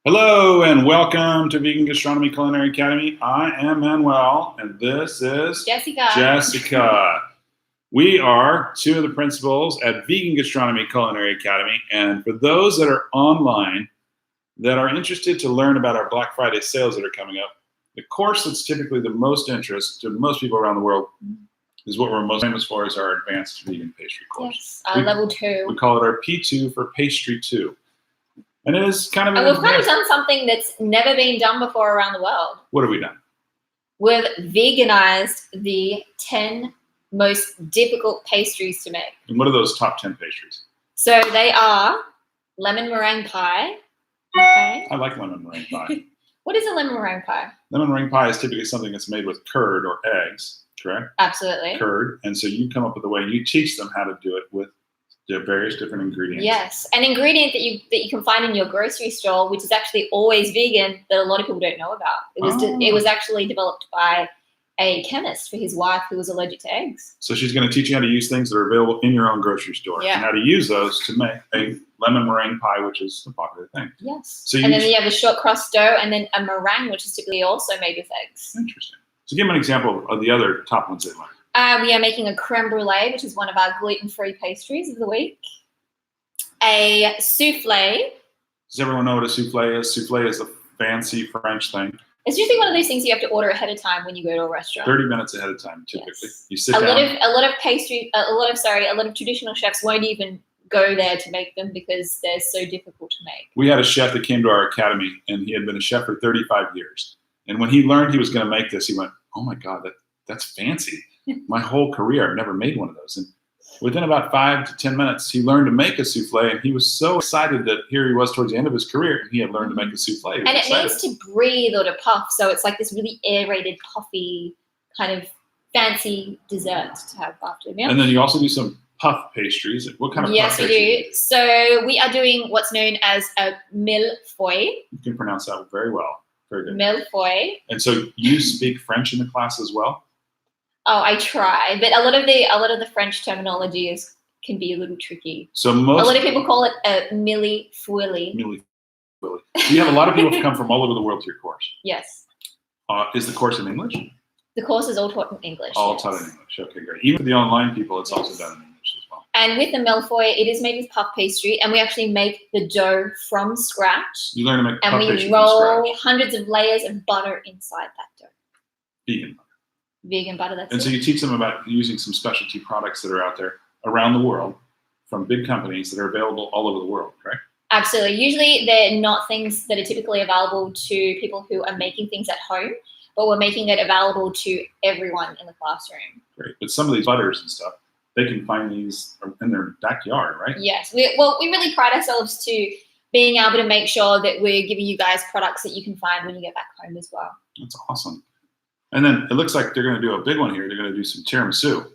Hello and welcome to Vegan Gastronomy Culinary Academy. I am Manuel and this is Jessica. We are two of the principals at Vegan Gastronomy Culinary Academy, and for those that are online that are interested to learn about our Black Friday sales that are coming up, the course that's typically the most interest to most people around the world is what we're most famous for, is our advanced vegan pastry course. Yes, level 2. We call it our P2 for Pastry 2. And it is kind of. And we've kind of done something that's never been done before around the world. What have we done? We've veganized the 10 most difficult pastries to make. And what are those top 10 pastries? So they are lemon meringue pie. Okay. I like lemon meringue pie. What is a lemon meringue pie? Lemon meringue pie is typically something that's made with curd or eggs, correct? Absolutely. Curd. And so you come up with a way, and you teach them how to do it with the various different ingredients. Yes, an ingredient that you can find in your grocery store, which is actually always vegan, that a lot of people don't know about. It was actually developed by a chemist for his wife who was allergic to eggs. So she's going to teach you how to use things that are available in your own grocery store, and how to use those to make a lemon meringue pie, which is a popular thing. Yes. So and then you have a short crust dough, and then a meringue, which is typically also made with eggs. Interesting. So give me an example of the other top ones they learned. We are making a creme brulee, which is one of our gluten-free pastries of the week. A souffle. Does everyone know what a souffle is? Souffle is a fancy French thing. It's usually one of those things you have to order ahead of time when you go to a restaurant. 30 minutes ahead of time, typically. Yes. You sit down. A lot of traditional chefs won't even go there to make them because they're so difficult to make. We had a chef that came to our academy, and he had been a chef for 35 years. And when he learned he was going to make this, he went, "Oh my God, that's fancy. My whole career, I've never made one of those." And within about 5 to 10 minutes, he learned to make a souffle, and he was so excited that here he was towards the end of his career, and he had learned to make a souffle. And it needs to breathe or to puff, so it's like this really aerated, puffy, kind of fancy dessert to have after a meal. And then you also do some puff pastries. What kind of puff pastries? Yes, we do. So we are doing what's known as a millefeuille. You can pronounce that very well. Very good. Millefeuille. And so you speak French in the class as well? Oh, I try, but a lot of the French terminology can be a little tricky. So a lot of people call it a millefeuille. Millefeuille. You have a lot of people come from all over the world to your course. Yes. Is the course in English? The course is all taught in English. All taught in English. Okay, great. Even for the online people, it's also done in English as well. And with the millefeuille, it is made with puff pastry, and we actually make the dough from scratch. You learn to make puff pastry from scratch. And we roll hundreds of layers of butter inside that dough. Vegan butter, and so you teach them about using some specialty products that are out there around the world from big companies that are available all over the world, correct? Absolutely. Usually they're not things that are typically available to people who are making things at home, but we're making it available to everyone in the classroom. Great. But some of these butters and stuff, they can find these in their backyard, right? Yes. We really pride ourselves to being able to make sure that we're giving you guys products that you can find when you get back home as well. That's awesome. And then it looks like they're going to do a big one here. They're going to do some tiramisu.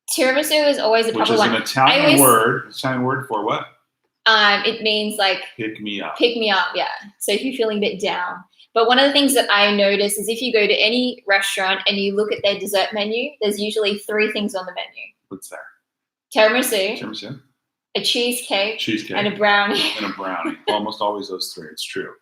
Tiramisu is always a proper one. Which is an Italian word. Italian word for what? It means like pick me up. Pick me up, yeah. So if you're feeling a bit down. But one of the things that I notice is if you go to any restaurant and you look at their dessert menu, there's usually 3 things on the menu. What's there? Tiramisu. A cheesecake. And a brownie. Almost always those 3. It's true.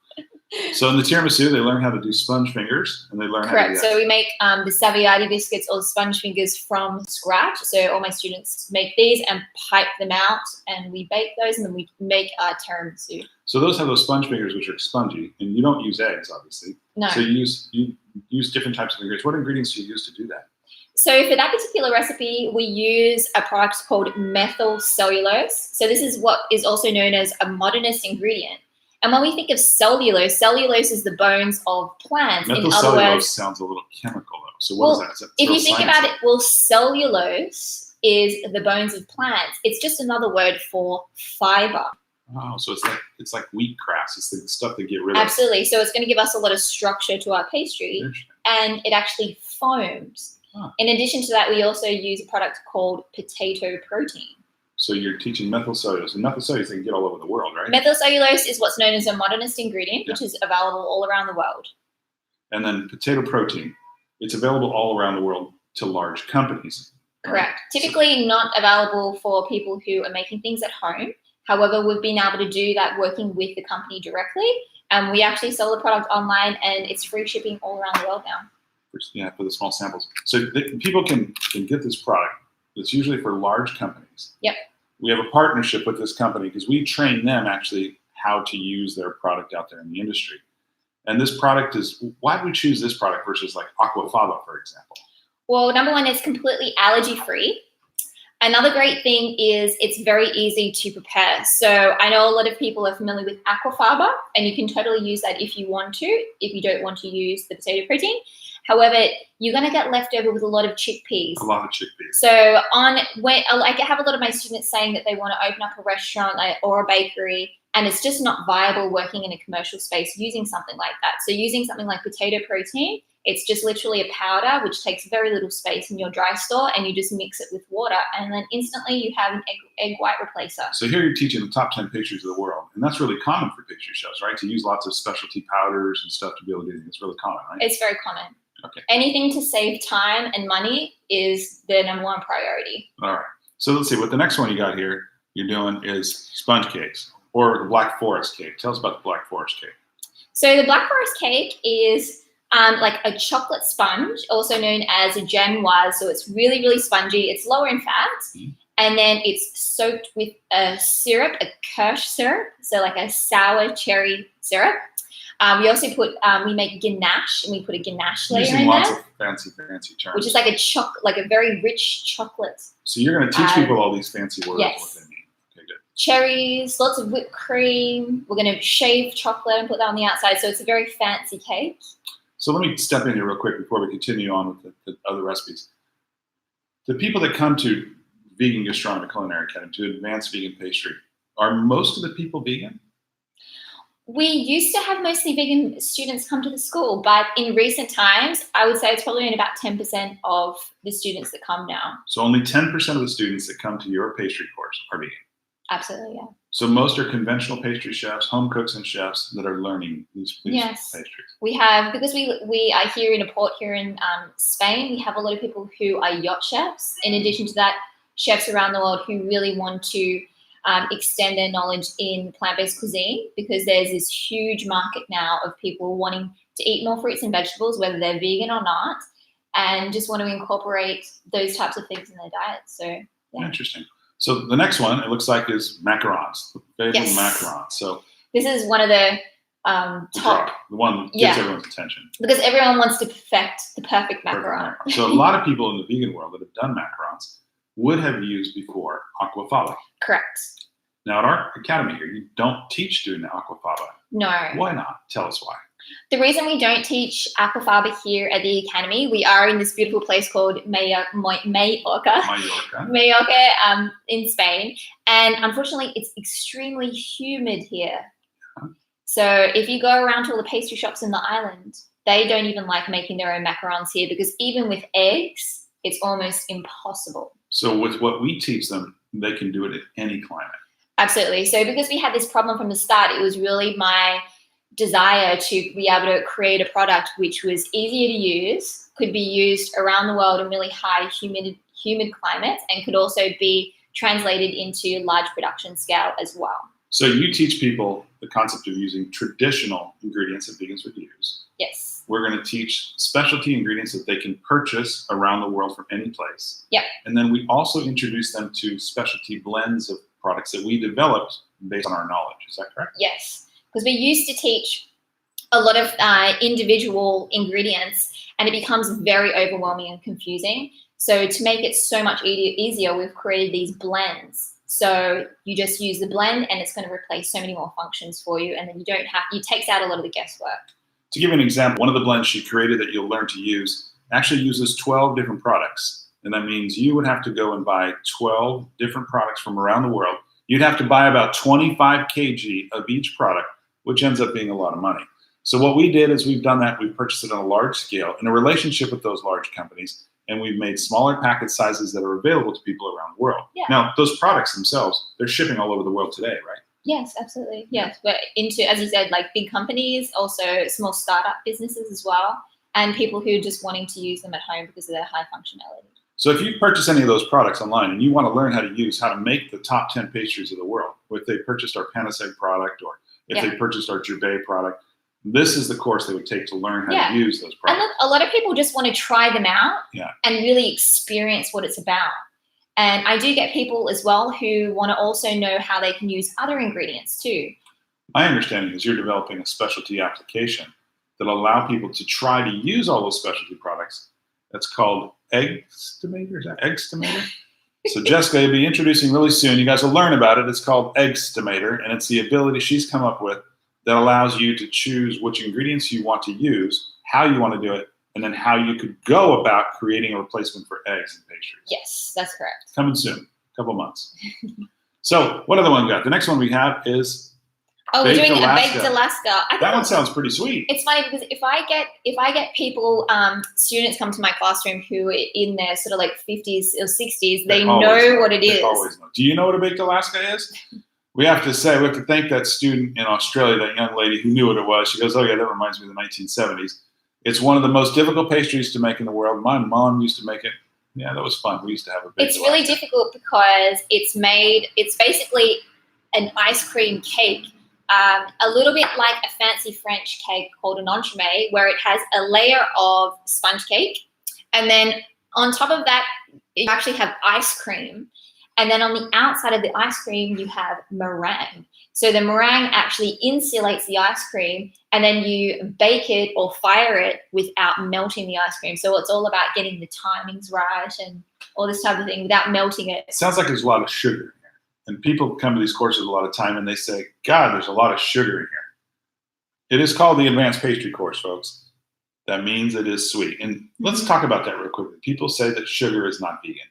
So in the tiramisu, they learn how to do sponge fingers, and they learn how to do that. So we make the Saviati biscuits or sponge fingers from scratch. So all my students make these and pipe them out, and we bake those, and then we make our tiramisu. So those have those sponge fingers, which are spongy, and you don't use eggs, obviously. No. So you use different types of ingredients. What ingredients do you use to do that? So for that particular recipe, we use a product called methyl cellulose. So this is what is also known as a modernist ingredient. And when we think of cellulose is the bones of plants. Methyl cellulose sounds a little chemical, though. So what is that? If you think about it, cellulose is the bones of plants. It's just another word for fiber. Oh, so it's like wheatgrass. It's the stuff they get rid of. Absolutely. So it's going to give us a lot of structure to our pastry, and it actually foams. Huh. In addition to that, we also use a product called potato protein. So you're teaching methyl cellulose. And methyl cellulose they can get all over the world, right? Methyl cellulose is what's known as a modernist ingredient, which is available all around the world. And then potato protein, it's available all around the world to large companies. Correct. Typically not available for people who are making things at home. However, we've been able to do that working with the company directly, We actually sell the product online, and it's free shipping all around the world now. Yeah, for the small samples. So people can get this product. It's usually for large companies. Yep. We have a partnership with this company because we train them actually how to use their product out there in the industry. And this product is, why do we choose this product versus like aquafaba, for example? Well, number one, it's completely allergy free. Another great thing is it's very easy to prepare. So I know a lot of people are familiar with aquafaba, and you can totally use that if you want to, if you don't want to use the potato protein. However, you're going to get left over with a lot of chickpeas. A lot of chickpeas. So I have a lot of my students saying that they want to open up a restaurant or a bakery, and it's just not viable working in a commercial space using something like that. So using something like potato protein, it's just literally a powder which takes very little space in your dry store, and you just mix it with water, and then instantly you have an egg white replacer. So here you're teaching the top 10 pastries of the world, and that's really common for pastry chefs, right? To use lots of specialty powders and stuff to be able to do it. It's really common, right? It's very common. Okay. Anything to save time and money is the number one priority. All right. So let's see. What the next one you got here you're doing is sponge cakes or the Black Forest cake. Tell us about the Black Forest cake. So the Black Forest cake is like a chocolate sponge, also known as a genoise. So it's really, really spongy. It's lower in fat. Mm-hmm. And then it's soaked with a syrup, a kirsch syrup, so like a sour cherry syrup. We also we make ganache, and we put a ganache layer in lots there. Of fancy terms. Which is like a very rich chocolate. So you're going to teach people all these fancy words. Yes. What they mean. Okay, good. Cherries, lots of whipped cream. We're going to shave chocolate and put that on the outside. So it's a very fancy cake. So let me step in here real quick before we continue on with the other recipes. The people that come to Vegan Gastronomy Culinary Academy, to advanced vegan pastry, are most of the people vegan? We used to have mostly vegan students come to the school, but in recent times, I would say it's probably only about 10% of the students that come now. So only 10% of the students that come to your pastry course are vegan? Absolutely, yeah. So most are conventional pastry chefs, home cooks and chefs that are learning these yes. pastries. We have, because we are here in a port here in Spain, we have a lot of people who are yacht chefs. In addition to that, chefs around the world who really want to extend their knowledge in plant-based cuisine, because there's this huge market now of people wanting to eat more fruits and vegetables, whether they're vegan or not, and just want to incorporate those types of things in their diet. So, yeah. Interesting. So the next one, it looks like, is macarons, the bagel macarons. So this is one of the top, the one that gets everyone's attention, because everyone wants to perfect the perfect macaron. So a lot of people in the vegan world that have done macarons would have used before aquafaba. Correct. Now at our academy here, you don't teach doing the aquafaba. No. Why not? Tell us why. The reason we don't teach aquafaba here at the academy, we are in this beautiful place called Mallorca in Spain, and unfortunately it's extremely humid here. So if you go around to all the pastry shops in the island, they don't even like making their own macarons here, because even with eggs, it's almost impossible. So with what we teach them, they can do it in any climate. Absolutely. So because we had this problem from the start, it was really my desire to be able to create a product which was easier to use, could be used around the world in really high humid climates, and could also be translated into large production scale as well. So you teach people the concept of using traditional ingredients that vegans would use. Yes. We're going to teach specialty ingredients that they can purchase around the world from any place. Yep. And then we also introduce them to specialty blends of products that we developed based on our knowledge. Is that correct? Yes. Because we used to teach a lot of individual ingredients, and it becomes very overwhelming and confusing. So to make it so much easier, we've created these blends. So you just use the blend, and it's going to replace so many more functions for you, and then it takes out a lot of the guesswork. To give you an example, one of the blends she created that you'll learn to use actually uses 12 different products. And that means you would have to go and buy 12 different products from around the world. You'd have to buy about 25 kg of each product, which ends up being a lot of money. So what we did is we've done that. We've purchased it on a large scale in a relationship with those large companies, and we've made smaller packet sizes that are available to people around the world. Yeah. Now, those products themselves, they're shipping all over the world today, right? Yes, absolutely. Yes, but into, as you said, like big companies, also small startup businesses as well, and people who are just wanting to use them at home because of their high functionality. So if you purchase any of those products online and you want to learn how to make the top 10 pastries of the world, if they purchased our Panis egg product, or if they purchased our Gervais product. This is the course they would take to learn how to use those And products. look, a lot of people just want to try them out Yeah. and really experience what it's about. And I do get people as well who want to also know how they can use other ingredients too. My understanding is you're developing a specialty application that allow people to try to use all those specialty products. That's called Eggstimator. Is that Eggstimator? So Jessica will be introducing really soon. You guys will learn about it. It's called Eggstimator, and it's the ability she's come up with that allows you to choose which ingredients you want to use, how you want to do it, and then how you could go about creating a replacement for eggs in pastries. Yes, that's correct. Coming soon, a couple months. So what other one we got? The next one we have is we're Baked doing Alaska. a baked Alaska. That one sounds pretty sweet. It's funny because if I get people, students come to my classroom who are in their sort of like 50s or 60s, they know what it is. They always know. Do you know what a baked Alaska is? We have to thank that student in Australia, that young lady who knew what it was. She goes, oh yeah, that reminds me of the 1970s. It's one of the most difficult pastries to make in the world. My mom used to make it. Yeah, that was fun. We used to have a baked It's really difficult because it's basically an ice cream cake. A little bit like a fancy French cake called an entremet, where it has a layer of sponge cake. And then on top of that, you actually have ice cream. And then on the outside of the ice cream, you have meringue. So the meringue actually insulates the ice cream, and then you bake it or fire it without melting the ice cream. So it's all about getting the timings right and all this type of thing without melting it. It sounds like there's a lot of sugar in here. And people come to these courses a lot of time and they say, God, there's a lot of sugar in here. It is called the Advanced Pastry course, folks. That means it is sweet. And let's talk about that real quickly. People say that sugar is not vegan.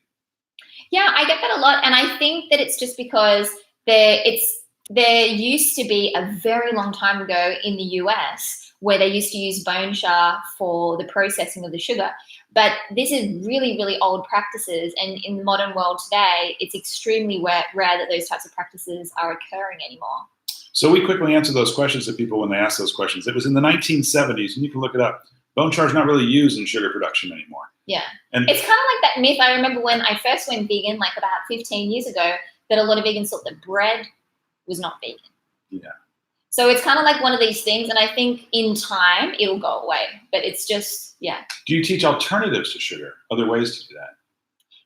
Yeah, I get that a lot. And I think that it's just because there used to be a very long time ago in the US where they used to use bone char for the processing of the sugar. But this is really, really old practices. And in the modern world today, it's extremely rare that those types of practices are occurring anymore. So we quickly answer those questions to people when they ask those questions. It was in the 1970s, and you can look it up. Bone char is not really used in sugar production anymore. Yeah. And it's kind of like that myth. I remember when I first went vegan, like about 15 years ago, that a lot of vegans thought that bread was not vegan. Yeah. So it's kind of like one of these things, and I think in time it'll go away. But it's just, yeah. Do you teach alternatives to sugar, other ways to do that?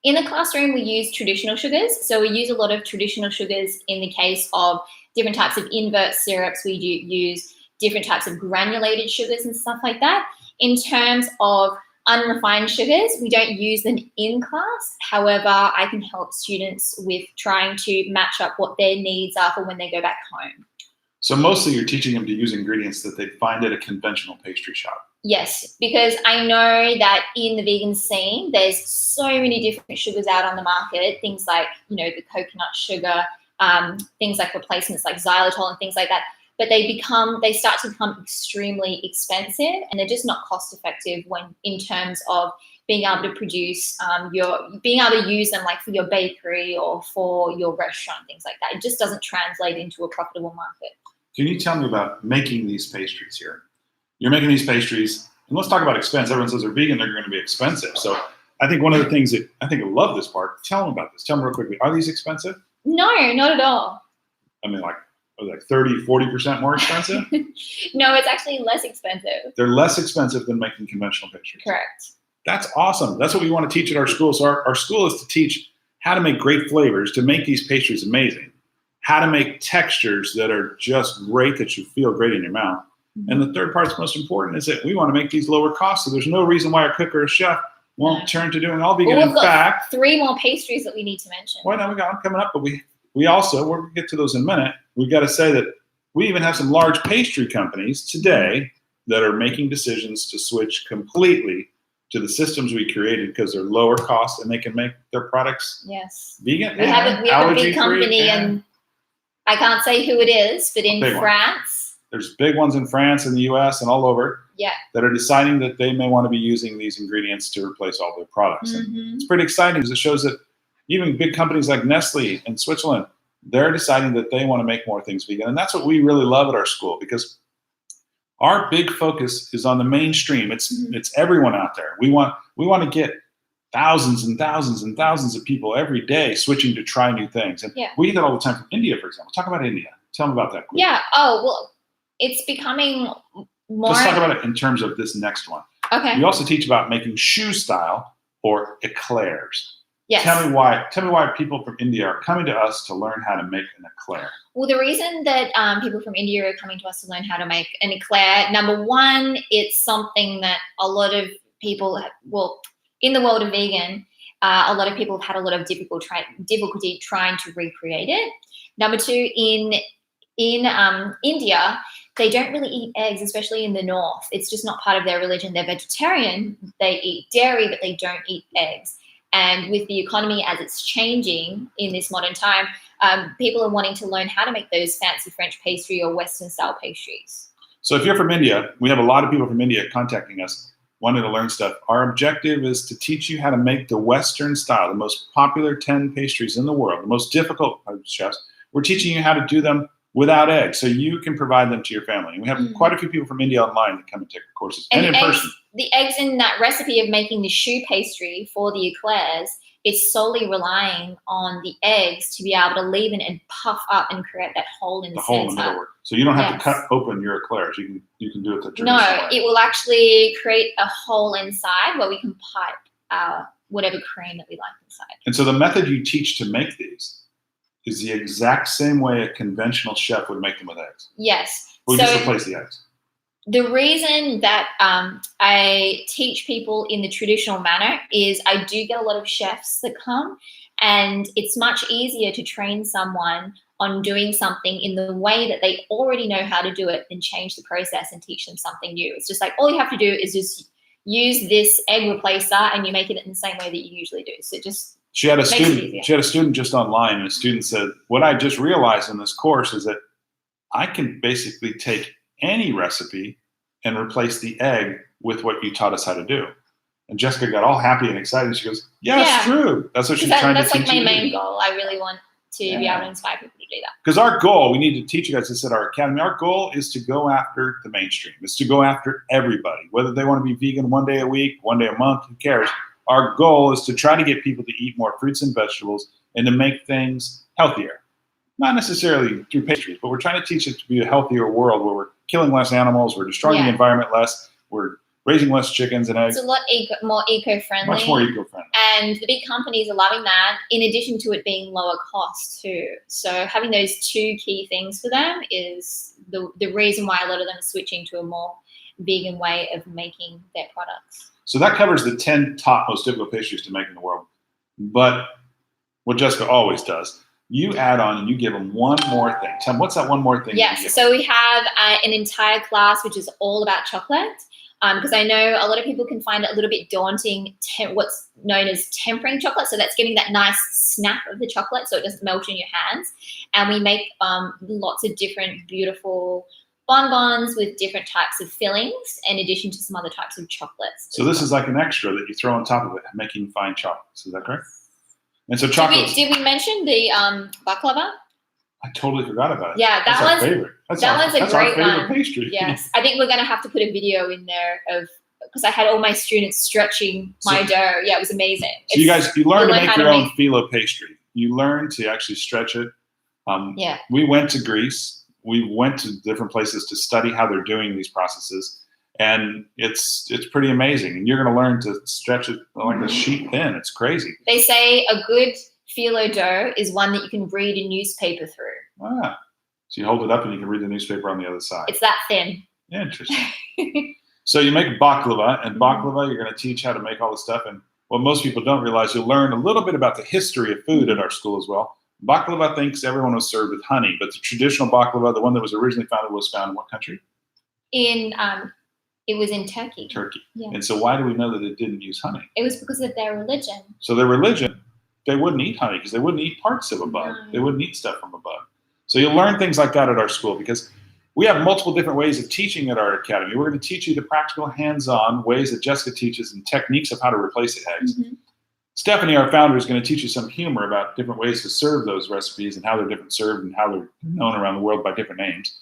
In the classroom, we use traditional sugars. So we use a lot of traditional sugars in the case of different types of invert syrups. We do use different types of granulated sugars and stuff like that. In terms of unrefined sugars, we don't use them in class. However, I can help students with trying to match up what their needs are for when they go back home. So mostly you're teaching them to use ingredients that they'd find at a conventional pastry shop. Yes, because I know that in the vegan scene, there's so many different sugars out on the market, things like, the coconut sugar, things like replacements like xylitol and things like that. But they start to become extremely expensive, and they're just not cost effective when in terms of being able to produce being able to use them like for your bakery or for your restaurant, things like that. It just doesn't translate into a profitable market. Can you tell me about making these pastries here? You're making these pastries, and let's talk about expense. Everyone says they're vegan, they're going to be expensive. So I think one of the things that I love this part, tell them about this. Tell them real quickly, are these expensive? No, not at all. I mean, like 30, 40% more expensive? No, it's actually less expensive. They're less expensive than making conventional pastries. Correct. That's awesome. That's what we want to teach at our school. So our school is to teach how to make great flavors, to make these pastries amazing, how to make textures that are just great, that you feel great in your mouth. Mm-hmm. And the third part's most important is that we want to make these lower cost. So there's no reason why a cook or a chef won't turn to doing all vegan. Well, in fact, 3 more pastries that we need to mention. Well, no, we got them coming up, but we also, we're going to get to those in a minute. We've got to say that we even have some large pastry companies today that are making decisions to switch completely to the systems we created because they're lower cost and they can make their products vegan. We have a big company, and I can't say who it is, but in France. There's big ones in France and the US and all over that are deciding that they may want to be using these ingredients to replace all their products. Mm-hmm. And it's pretty exciting because it shows that even big companies like Nestle in Switzerland, they're deciding that they want to make more things vegan. And that's what we really love at our school, because our big focus is on the mainstream. It's everyone out there. We want to get thousands and thousands and thousands of people every day switching to try new things. And we get that all the time from India, for example. Talk about India. Tell them about that. Quick. Yeah. Oh, well, it's becoming more. Let's talk about it in terms of this next one. Okay. You also teach about making shoe style or eclairs. Yes. Tell me why people from India are coming to us to learn how to make an eclair. Well, the reason that people from India are coming to us to learn how to make an eclair, number one, it's something that a lot of people, in the world of vegan, a lot of people have had a lot of difficulty trying to recreate it. Number two, in India, they don't really eat eggs, especially in the north. It's just not part of their religion. They're vegetarian. They eat dairy, but they don't eat eggs. And with the economy as it's changing in this modern time, people are wanting to learn how to make those fancy French pastry or Western style pastries. So if you're from India, we have a lot of people from India contacting us, wanting to learn stuff. Our objective is to teach you how to make the Western style, the most popular 10 pastries in the world, the most difficult chefs. We're teaching you how to do them without eggs, so you can provide them to your family. And we have quite a few people from India online that come and take courses, and in person. The eggs in that recipe of making the choux pastry for the eclairs, it's solely relying on the eggs to be able to leaven and puff up and create that hole in the center. Hole in the middle. So you don't have to cut open your eclairs. You can do it the traditional way. It will actually create a hole inside where we can pipe our whatever cream that we like inside. And so the method you teach to make these is the exact same way a conventional chef would make them with eggs. Yes. We just replace the eggs. The reason that I teach people in the traditional manner is I do get a lot of chefs that come, and it's much easier to train someone on doing something in the way that they already know how to do it than change the process and teach them something new. It's just like all you have to do is just use this egg replacer and you make it in the same way that you usually do. So just She had a student just online, and a student said, what I just realized in this course is that I can basically take any recipe and replace the egg with what you taught us how to do. And Jessica got all happy and excited. She goes, it's true. That's what she's trying to teach you. That's like my main goal. I really want to be able to inspire people to do that. Because our goal, we need to teach you guys this at our academy, our goal is to go after the mainstream. It's to go after everybody, whether they want to be vegan one day a week, one day a month, who cares? Our goal is to try to get people to eat more fruits and vegetables and to make things healthier. Not necessarily through pastries, but we're trying to teach it to be a healthier world where we're killing less animals, we're destroying the environment less, we're raising less chickens and eggs. It's a lot more eco-friendly. Much more eco-friendly. And the big companies are loving that, in addition to it being lower cost too. So having those two key things for them is the reason why a lot of them are switching to a more vegan way of making their products. So that covers the 10 top most difficult pastries to make in the world. But what Jessica always does, you add on and you give them one more thing. Tell them, what's that one more thing? Yes, so we have an entire class which is all about chocolate. Because I know a lot of people can find it a little bit daunting, what's known as tempering chocolate. So that's getting that nice snap of the chocolate so it doesn't melt in your hands. And we make lots of different beautiful bonbons with different types of fillings in addition to some other types of chocolates. So this is like an extra that you throw on top of it, making fine chocolates. Is that correct? And so chocolate. Did we mention the baklava? I totally forgot about it. Yeah, that's our favorite. That's a great our favorite one. Pastry. Yes, I think we're going to have to put a video in there because I had all my students stretching my dough. Yeah, it was amazing. So you learn to make your own phyllo pastry. You learn to actually stretch it. We went to Greece. We went to different places to study how they're doing these processes. And it's pretty amazing. And you're going to learn to stretch it like a sheet thin. It's crazy. They say a good phyllo dough is one that you can read a newspaper through. Ah, so you hold it up and you can read the newspaper on the other side. It's that thin. Interesting. So you make baklava, and baklava, you're going to teach how to make all this stuff. And what most people don't realize, you'll learn a little bit about the history of food at our school as well. Baklava thinks everyone was served with honey, but the traditional baklava, the one that was originally founded, was found in what country? It was in Turkey. Turkey. Yeah. And so why do we know that it didn't use honey? It was because of their religion. So their religion, they wouldn't eat honey because they wouldn't eat parts of a bug. No. They wouldn't eat stuff from a bug. So you'll learn things like that at our school because we have multiple different ways of teaching at our academy. We're going to teach you the practical, hands-on ways that Jessica teaches and techniques of how to replace the eggs. Mm-hmm. Stephanie, our founder, is going to teach you some humor about different ways to serve those recipes and how they're different served and how they're known around the world by different names.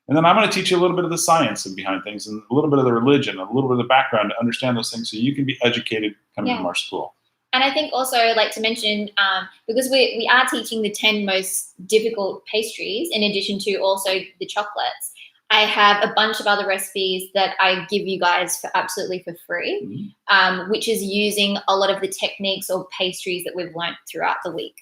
And then I'm going to teach you a little bit of the science and behind things and a little bit of the religion, a little bit of the background to understand those things so you can be educated coming from our school. And I think also like to mention, because we are teaching the 10 most difficult pastries in addition to also the chocolates, I have a bunch of other recipes that I give you guys for absolutely for free, which is using a lot of the techniques or pastries that we've learned throughout the week.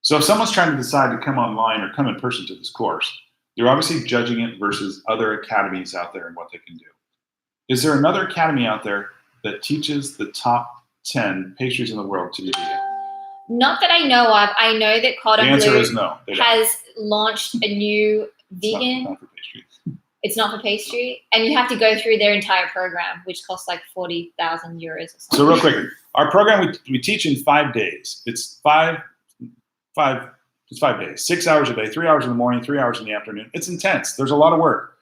So if someone's trying to decide to come online or come in person to this course, you're obviously judging it versus other academies out there and what they can do. Is there another academy out there that teaches the top 10 pastries in the world to be vegan? Not that I know of. I know that The Cordon answer Bleu is no. has launched a new vegan. Not for pastries. It's not for pastry, and you have to go through their entire program, which costs like 40,000 euros or something. So real quickly, our program we teach in 5 days. It's five days, 6 hours a day, 3 hours in the morning, 3 hours in the afternoon. It's intense. There's a lot of work.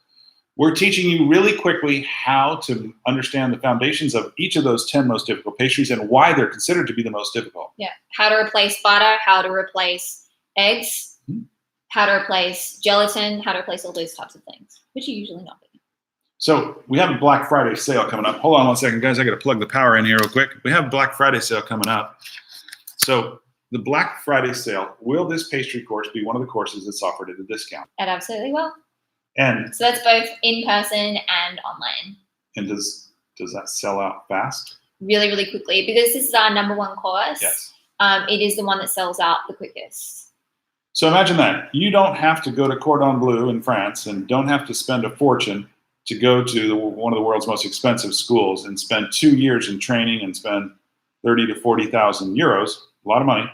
We're teaching you really quickly how to understand the foundations of each of those 10 most difficult pastries and why they're considered to be the most difficult. Yeah, how to replace butter, how to replace eggs, how to replace gelatin, how to replace all those types of things, which are usually not vegan. So we have a Black Friday sale coming up. Hold on 1 second, guys. I got to plug the power in here real quick. We have a Black Friday sale coming up. So the Black Friday sale, will this pastry course be one of the courses that's offered at a discount? It absolutely will. And so that's both in person and online. And does that sell out fast? Really, really quickly, because this is our #1 course. Yes. It is the one that sells out the quickest. So imagine that. You don't have to go to Cordon Bleu in France and don't have to spend a fortune to go to one of the world's most expensive schools and spend 2 years in training and spend 30 to 40,000 euros, a lot of money.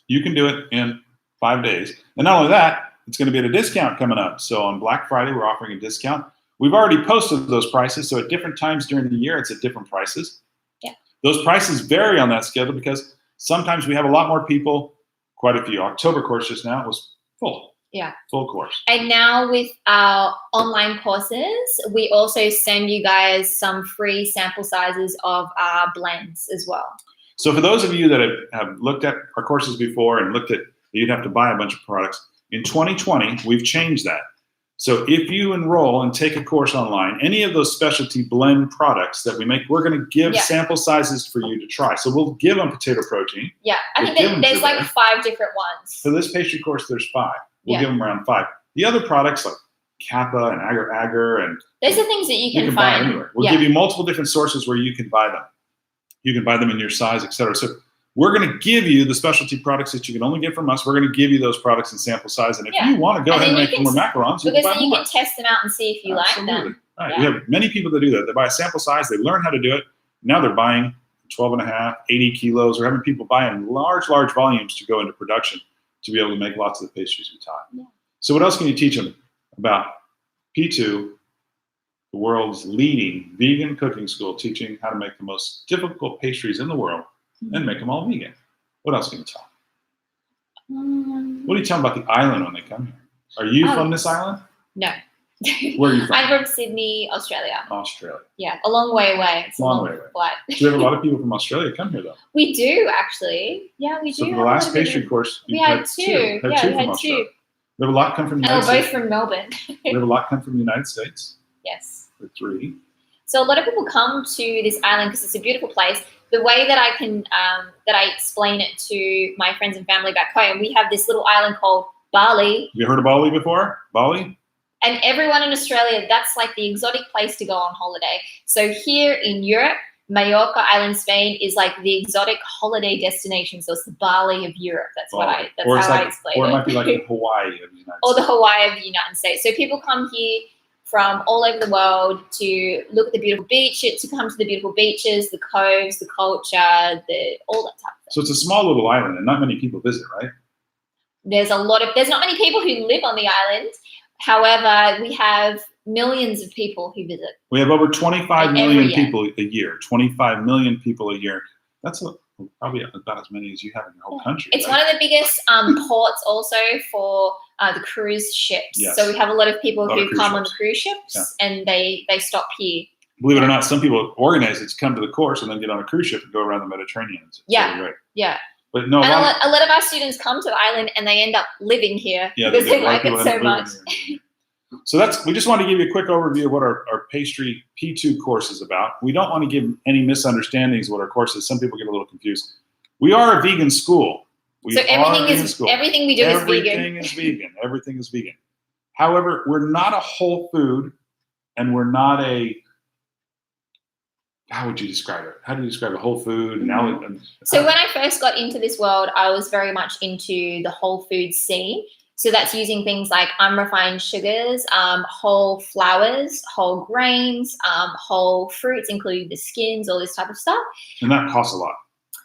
You can do it in 5 days. And not only that, it's going to be at a discount coming up. So on Black Friday, we're offering a discount. We've already posted those prices. So at different times during the year, it's at different prices. Yeah. Those prices vary on that schedule because sometimes we have a lot more people. Quite a few. October course just now was full. Yeah. Full course. And now with our online courses, we also send you guys some free sample sizes of our blends as well. So for those of you that have looked at our courses before and looked at you'd have to buy a bunch of products, in 2020, we've changed that. So if you enroll and take a course online, any of those specialty blend products that we make, we're going to give sample sizes for you to try. So we'll give them potato protein. Yeah, I think there's like 5 different ones. For this pastry course, there's 5. We'll give them around 5. The other products like Kappa and Agar and those are things that you can buy find anywhere. We'll give you multiple different sources where you can buy them. You can buy them in your size, etc. So we're going to give you the specialty products that you can only get from us. We're going to give you those products in sample size. And if you want to go ahead and make more macarons, you can buy more. You can test them out and see if you like them. Right. We have many people that do that. They buy a sample size. They learn how to do it. Now they're buying 12.5, 80 kilos. We're having people buy in large volumes to go into production to be able to make lots of the pastries we taught. Yeah. So what else can you teach them about P2, the world's leading vegan cooking school, teaching how to make the most difficult pastries in the world and make them all vegan? What else can you tell them? What do you tell them about the island when they come here? Are you from this island? No. Where are you from? I'm from Sydney, Australia. Australia. Yeah, a long way away. It's a long way away. Flight. So we have a lot of people from Australia come here, though. We do, actually. Yeah, we do. So for the last pastry course, we had 2. Yeah, we had 2. We have a lot come from the United States. States. Both from Melbourne. We have a lot come from the United States. Yes. For 3. So a lot of people come to this island because it's a beautiful place. The way that I can, that I explain it to my friends and family back home, we have this little island called Bali. You heard of Bali before? Bali? And everyone in Australia, that's like the exotic place to go on holiday. So here in Europe, Mallorca Island, Spain is like the exotic holiday destination. So it's the Bali of Europe. That's Bali. I explain it. Or it might be like the Hawaii of the United States. Or the Hawaii of the United States. So people come here from all over the world to look at the beautiful beaches, to come to the beautiful beaches, the coves, the culture, all that type of thing. So it's a small little island and not many people visit, right? There's not many people who live on the island. However, we have millions of people who visit. We have over 25 million people a year. 25 million people a year. That's probably about as many as you have in your whole country. It's one of the biggest ports also for the cruise ships. Yes. So we have a lot of people who come on the cruise ships and they stop here. Believe it or not, some people organize it to come to the course and then get on a cruise ship and go around the Mediterranean. It's really great. Yeah. But no, a lot of our students come to the island and they end up living here because they like it so much. So we just want to give you a quick overview of what our pastry P2 course is about. We don't want to give any misunderstandings of what our course is. Some people get a little confused. We are a vegan school. So everything we do is vegan. Everything is vegan. Everything is vegan. However, we're not a whole food, and we're not a. How would you describe it? How do you describe a whole food? So when I first got into this world, I was very much into the whole food scene. So that's using things like unrefined sugars, whole flours, whole grains, whole fruits, including the skins, all this type of stuff. And that costs a lot.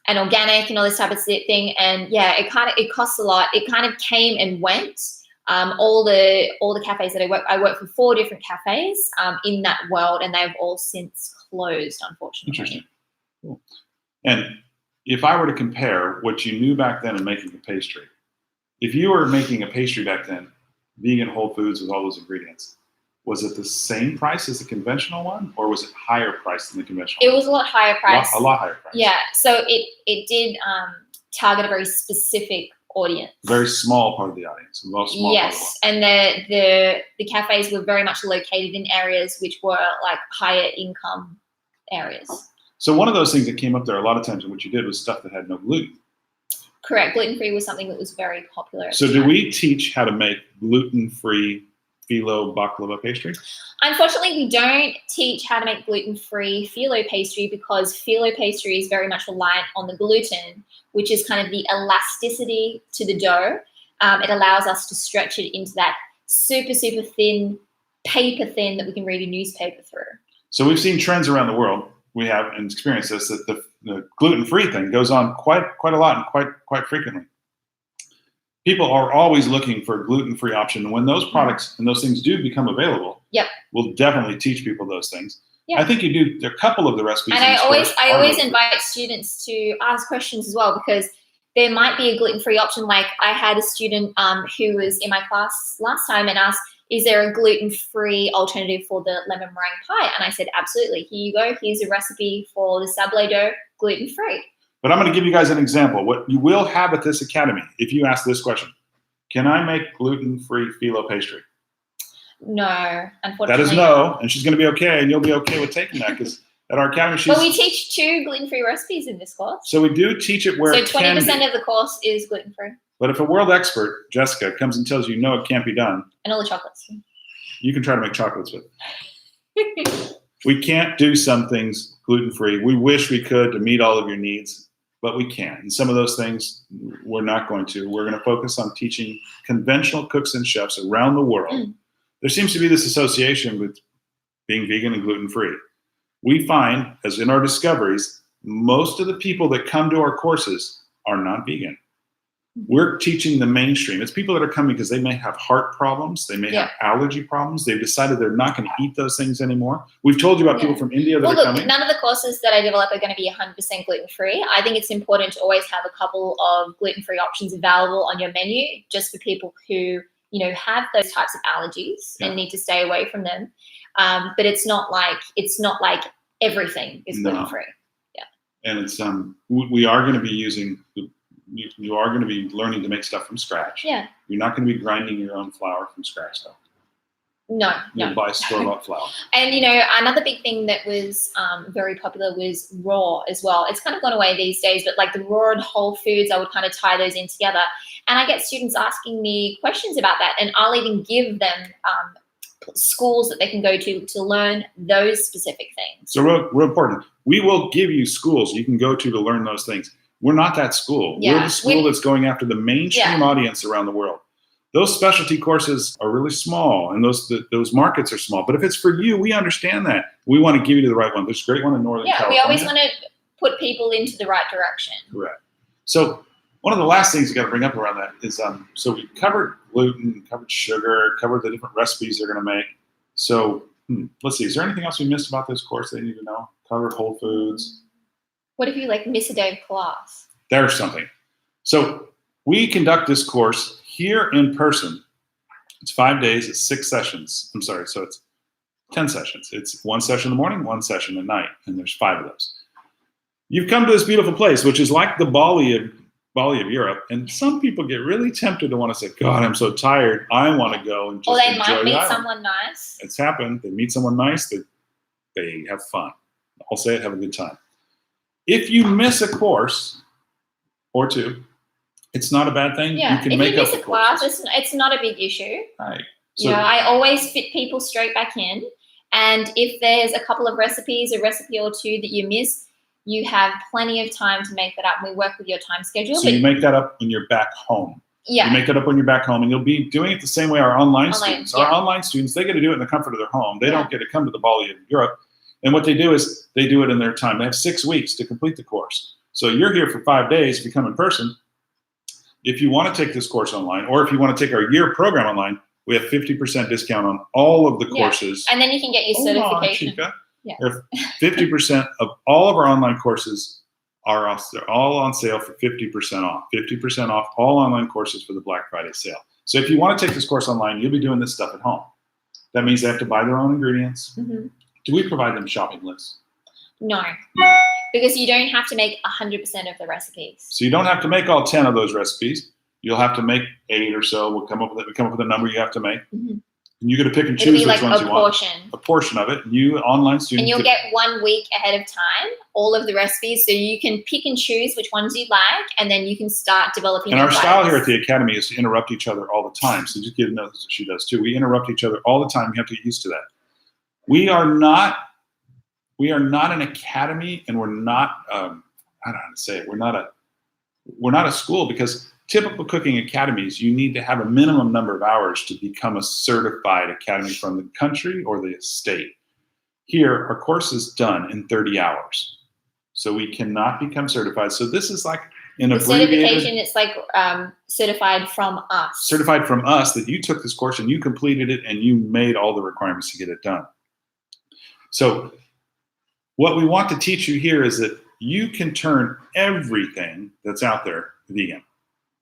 And organic and all this type of thing. And yeah, it costs a lot. It kind of came and went. All the cafes that I work for 4 different cafes in that world, and they've all since closed, unfortunately. Interesting. Cool. And if I were to compare what you knew back then in making a pastry, if you were making a pastry back then, vegan whole foods with all those ingredients, was it the same price as the conventional one, or was it higher price than the conventional one? It was a lot higher price. A lot higher price. Yeah. So it did target a very specific audience. Very small part of the audience. Yes, and the cafes were very much located in areas which were like higher income areas. So one of those things that came up there a lot of times, and what you did was stuff that had no gluten. Correct. Gluten-free was something that was very popular. So do we teach how to make gluten-free phyllo baklava pastry? Unfortunately, we don't teach how to make gluten-free phyllo pastry because phyllo pastry is very much reliant on the gluten, which is kind of the elasticity to the dough. It allows us to stretch it into that super, super thin, paper thin that we can read a newspaper through. So we've seen trends around the world. We have and experienced this, that the gluten-free thing goes on quite a lot and quite frequently. People are always looking for a gluten-free option. When those products and those things do become available, we'll definitely teach people those things. Yep. I think you do a couple of the recipes. And I always invite students to ask questions as well, because there might be a gluten-free option. Like I had a student who was in my class last time and asked, is there a gluten-free alternative for the lemon meringue pie? And I said, absolutely. Here you go. Here's a recipe for the sablé dough, gluten-free. But I'm going to give you guys an example. What you will have at this academy, if you ask this question, can I make gluten-free phyllo pastry? No, unfortunately. That is no, and she's going to be okay, and you'll be okay with taking that, because at our academy, But we teach 2 gluten-free recipes in this course. So we do teach it where so it can be. 20% of the course is gluten-free. But if a world expert, Jessica, comes and tells you, no, it can't be done. And all the chocolates. You can try to make chocolates with it. We can't do some things gluten-free. We wish we could to meet all of your needs, but we can't. And some of those things we're not going to. We're going to focus on teaching conventional cooks and chefs around the world. There seems to be this association with being vegan and gluten-free. We find, as in our discoveries, most of the people that come to our courses are not vegan. We're teaching the mainstream. It's people that are coming because they may have heart problems. They may have allergy problems. They've decided they're not going to eat those things anymore. We've told you about people from India that are coming. None of the courses that I develop are going to be 100% gluten-free. I think it's important to always have a couple of gluten-free options available on your menu, just for people who, have those types of allergies and need to stay away from them. But it's not like everything is gluten-free. Yeah. And it's we are going to be using. You are going to be learning to make stuff from scratch. Yeah. You're not going to be grinding your own flour from scratch, though. No. You'll buy store-bought flour. And, another big thing that was very popular was raw as well. It's kind of gone away these days, but like the raw and whole foods, I would kind of tie those in together. And I get students asking me questions about that, and I'll even give them schools that they can go to learn those specific things. So real important. We will give you schools you can go to learn those things. We're not that school. Yeah. We're the school that's going after the mainstream audience around the world. Those specialty courses are really small, and those markets are small. But if it's for you, we understand that. We want to give you the right one. There's a great one in Northern California. We always want to put people into the right direction. Correct. So one of the last things you got to bring up around that is, so we covered gluten, covered sugar, covered the different recipes they're going to make. So let's see. Is there anything else we missed about this course they need to know? Covered whole foods. What if you miss a day of class? There's something. So we conduct this course here in person. It's 5 days. It's 6 sessions. I'm sorry. So it's 10 sessions. It's 1 session in the morning, 1 session at night, and there's 5 of those. You've come to this beautiful place, which is like the Bali of Europe, and some people get really tempted to want to say, God, I'm so tired. I want to go and just enjoy the island. Or they might meet someone nice. It's happened. They meet someone nice. They have fun. I'll say it, have a good time. If you miss a course, or 2. It's not a bad thing. Yeah, You can if make you up miss the a class, courses. it's not a big issue. Right. You know, I always fit people straight back in. And if there's a couple of recipes, a recipe or 2 that you miss, you have plenty of time to make that up. We work with your time schedule. So you make that up when you're back home. Yeah. You make that up when you're back home, and you'll be doing it the same way our online students. Yeah. Our online students, they get to do it in the comfort of their home. They Yeah. don't get to come to the Bali of Europe. And what they do is they do it in their time. They have 6 weeks to complete the course. So you're here for 5 days if you come in person. If you want to take this course online, or if you want to take our year program online, we have 50% discount on all of the courses. And then you can get your certification. Chica. Yeah. 50% of all of our online courses are off. They're all on sale for 50% off. 50% off all online courses for the Black Friday sale. So if you want to take this course online, you'll be doing this stuff at home. That means they have to buy their own ingredients. Mm-hmm. Do we provide them shopping lists? No, because you don't have to make 100% of the recipes. So you don't have to make all 10 of those recipes. You'll have to make 8 or so. We'll come up with a number you have to make. Mm-hmm. And you get to pick and It'll choose be which like ones a you want. portion. A portion of it. You online students. And you'll get 1 week ahead of time all of the recipes, so you can pick and choose which ones you like, and then you can start developing. And our style recipes. here at the Academy is to interrupt each other all the time. So just get to know that she does too. We interrupt each other all the time. You have to get used to that. We are not an academy, and we're not. I don't know how to say it. We're not a school, because typical cooking academies, you need to have a minimum number of hours to become a certified academy from the country or the state. Here, our course is done in 30 hours. So we cannot become certified. So this is like an abbreviated certification. It's like certified from us. Certified from us, that you took this course and you completed it and you made all the requirements to get it done. So what we want to teach you here is that you can turn everything that's out there vegan.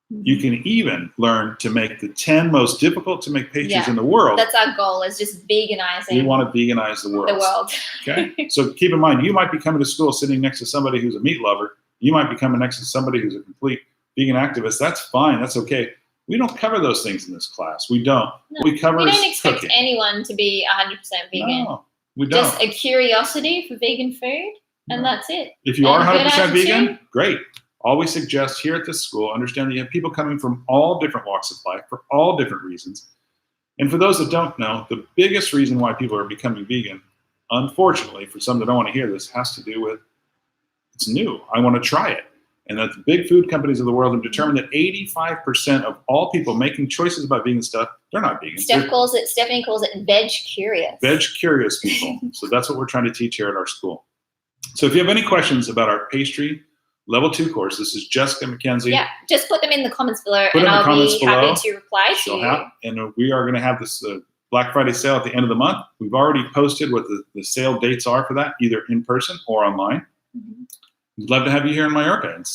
You can even learn to make the 10 most difficult to make pastries in the world. That's our goal, is just veganizing. We want to veganize the world. Okay? So keep in mind, you might be coming to school sitting next to somebody who's a meat lover. You might be coming next to somebody who's a complete vegan activist. That's fine. That's okay. We don't cover those things in this class. We don't. No, we don't expect cooking. anyone to be 100% vegan. No, we don't. Just a curiosity for vegan food, and that's it. If you are And good 100% vegan, attitude. great. All we suggest here at this school, understand that you have people coming from all different walks of life for all different reasons. And for those that don't know, the biggest reason why people are becoming vegan, unfortunately, for some that don't want to hear this, has to do with it's new. I want to try it. And that the big food companies of the world have determined that 85% of all people making choices about vegan stuff, they're not vegan. Stephanie calls it veg curious. Veg curious people. So that's what we're trying to teach here at our school. So if you have any questions about our pastry Level 2 course, this is Jessica McKenzie. Yeah, just put them in the comments below, Put and in the I'll comments be below. happy to reply to you. And we are going to have this Black Friday sale at the end of the month. We've already posted what the sale dates are for that, either in person or online. Mm-hmm. We'd love to have you here in Mallorca. And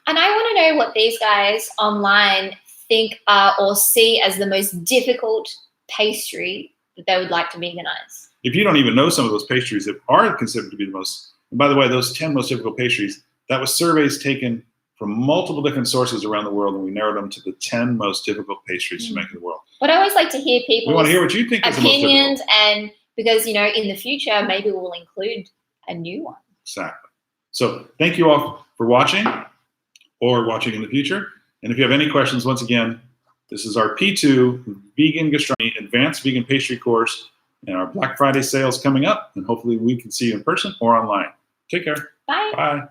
I want to know what these guys online think or see as the most difficult pastry that they would like to veganize. If you don't even know some of those pastries that are considered to be the most, and by the way, those 10 most difficult pastries, that was surveys taken from multiple different sources around the world, and we narrowed them to the 10 most difficult pastries to make in the world. But I always like to hear people's we want to hear what you think is the most opinions, difficult. and because, in the future, maybe we'll include a new one. Exactly. So thank you all for watching or watching in the future. And if you have any questions, once again, this is our P2 Vegan Gastronomy Advanced Vegan Pastry course, and our Black Friday sale is coming up, and hopefully we can see you in person or online. Take care. Bye. Bye.